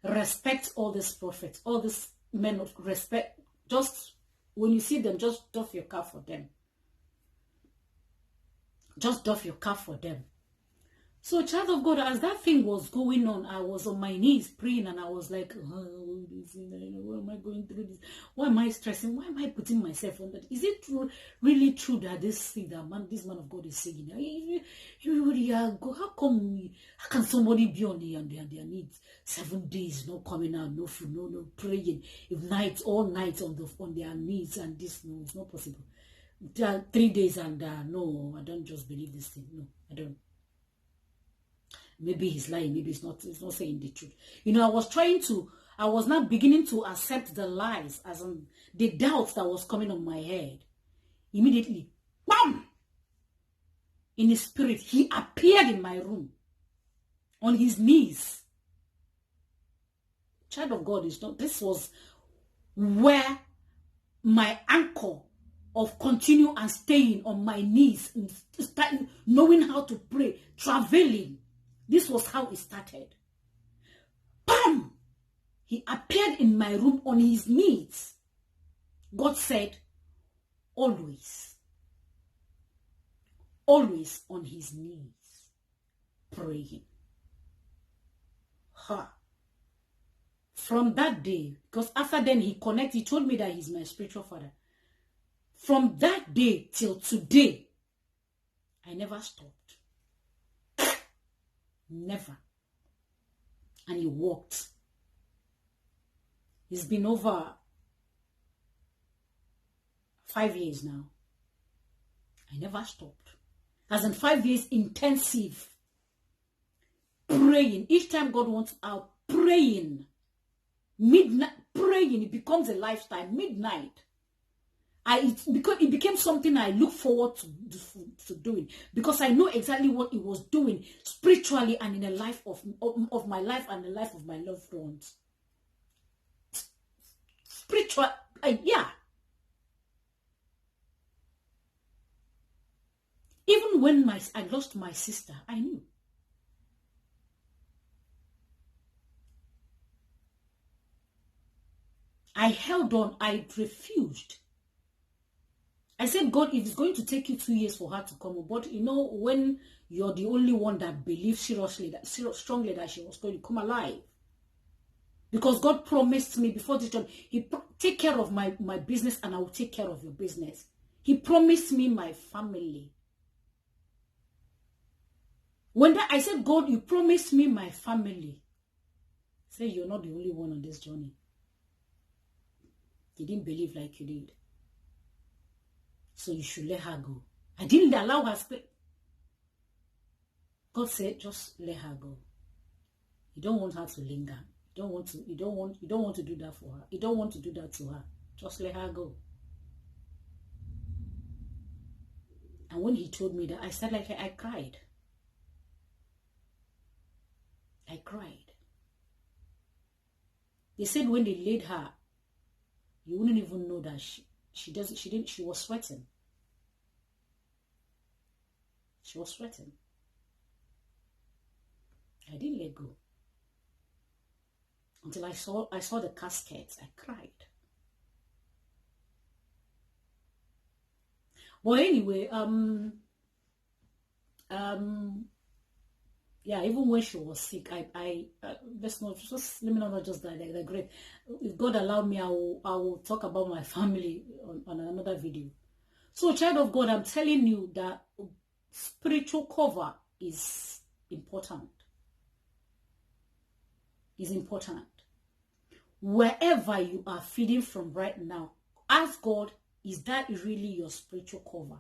respect all these prophets, all these men of respect. Just when you see them, just doff your cap for them. Just doff your cap for them. So, child of God, as that thing was going on, I was on my knees praying, and I was like, oh, why am I going through this? Why am I stressing? Why am I putting myself on that? Is it true, really true that this thing that this man of God is saying? How can somebody be on their needs 7 days, no coming out, no food, no praying, if all night on their knees, and this? No, it's not possible. 3 days, and no, I don't just believe this thing. No, I don't. Maybe he's lying, maybe he's not saying the truth. I was now beginning to accept the lies, as in the doubts that was coming on my head. Immediately, bam! In the spirit, he appeared in my room on his knees. Child of God, this was where my anchor of continue and staying on my knees, starting knowing how to pray, traveling. This was how it started. Bam! He appeared in my room on his knees. God said, always on his knees, praying. From that day, because after then he told me that he's my spiritual father. From that day till today, I never stopped. Never. And he walked. It's been over 5 years now. I never stopped. As in 5 years intensive praying. Each time God wants out, praying. Midnight praying. It becomes a lifestyle. Midnight. It became something I look forward to doing, because I know exactly what it was doing spiritually and in the life of my life and the life of my loved ones. Spiritual, yeah. Even when I lost my sister, I knew. I held on. I refused. I said, God, if it's going to take you 2 years for her to come on, but when you're the only one that believes strongly that she was going to come alive. Because God promised me before this time, he take care of my business, and I will take care of your business. He promised me my family. I said, God, you promised me my family. Say, you're not the only one on this journey. He didn't believe like you did. So you should let her go. I didn't allow her speak. God said, just let her go. You don't want her to linger. You don't want to do that for her. You don't want to do that to her. Just let her go. And when he told me that, I said, like, I cried. I cried. They said when they laid her, you wouldn't even know that she was sweating. She was sweating. I didn't let go. Until I saw the casket, I cried. But anyway, yeah, even when she was sick, let's not just let me not just die like that. Great. If God allowed me, I will talk about my family on another video. So, child of God, I'm telling you that spiritual cover is important. Is important. Wherever you are feeding from right now, ask God, is that really your spiritual cover?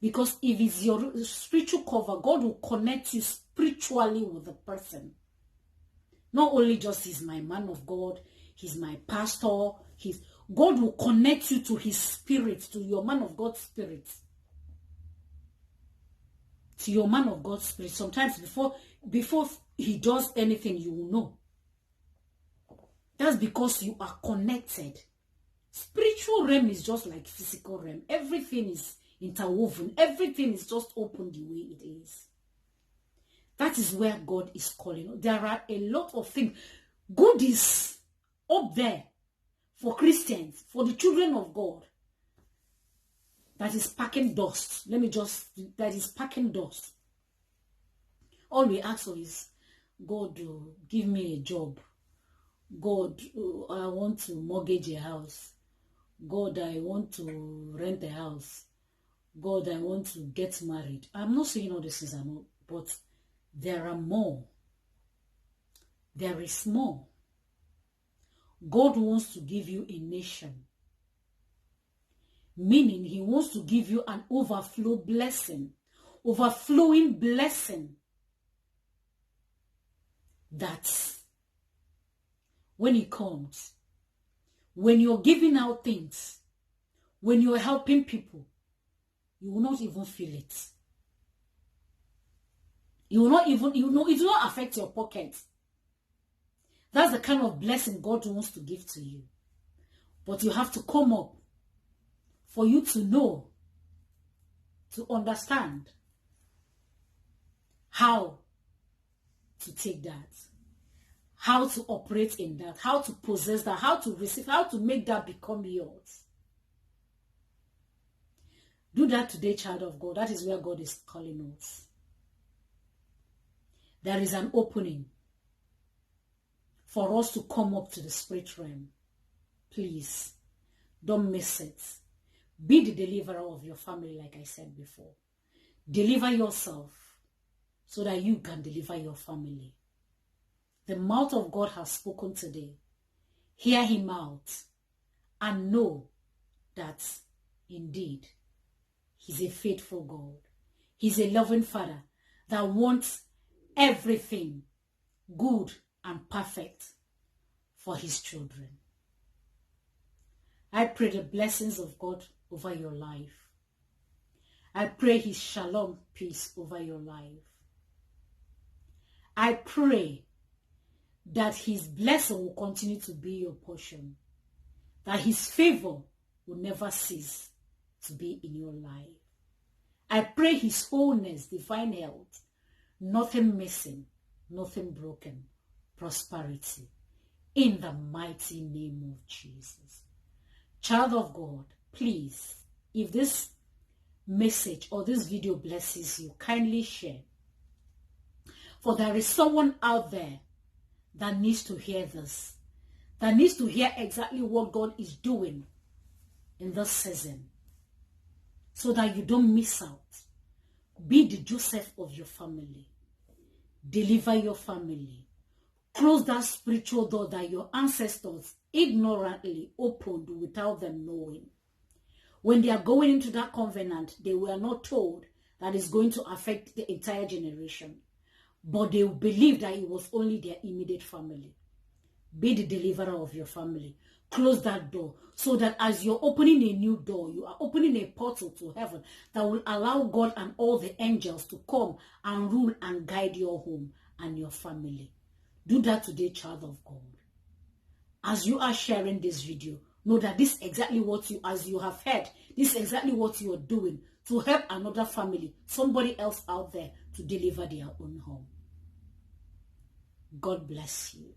Because if it's your spiritual cover, God will connect you spiritually with the person. Not only just he's my man of God, he's my pastor, God will connect you to his spirit, to your man of God's spirit. to your man of God's spirit. Sometimes before he does anything, you will know. That's because you are connected. Spiritual realm is just like physical realm. Everything is interwoven. Everything is just open the way it is. That is where God is calling. There are a lot of things. Good is up there for Christians, for the children of God. That is packing dust. That is packing dust. All we ask for is, God, give me a job. God, I want to mortgage a house. God, I want to rent a house. God, I want to get married. I'm not saying all this is not, but there are more. There is more. God wants to give you a nation. Meaning he wants to give you an overflow blessing. Overflowing blessing. That when it comes, when you're giving out things, when you're helping people, you will not even feel it. You will not even, it will not affect your pocket. That's the kind of blessing God wants to give to you. But you have to come up for you to know, to understand how to take that, how to operate in that, how to possess that, how to receive, how to make that become yours. Do that today, child of God. That is where God is calling us. There is an opening for us to come up to the spirit realm. Please, don't miss it. Be the deliverer of your family, like I said before. Deliver yourself so that you can deliver your family. The mouth of God has spoken today. Hear him out and know that indeed he's a faithful God. He's a loving Father that wants everything good and perfect for his children. I pray the blessings of God over your life. I pray his shalom peace over your life. I pray that his blessing will continue to be your portion. That his favor will never cease to be in your life. I pray his wholeness, divine health, nothing missing, nothing broken, prosperity. In the mighty name of Jesus. Child of God, please, if this message or this video blesses you, kindly share. For there is someone out there that needs to hear this, that needs to hear exactly what God is doing in this season, so that you don't miss out. Be the Joseph of your family. Deliver your family. Close that spiritual door that your ancestors ignorantly opened without them knowing. When they are going into that covenant, they were not told that it's going to affect the entire generation. But they believed that it was only their immediate family. Be the deliverer of your family. Close that door so that as you're opening a new door, you are opening a portal to heaven that will allow God and all the angels to come and rule and guide your home and your family. Do that today, child of God. As you are sharing this video, know that this is exactly what you, as you have heard, this is exactly what you are doing to help another family, somebody else out there, to deliver their own home. God bless you.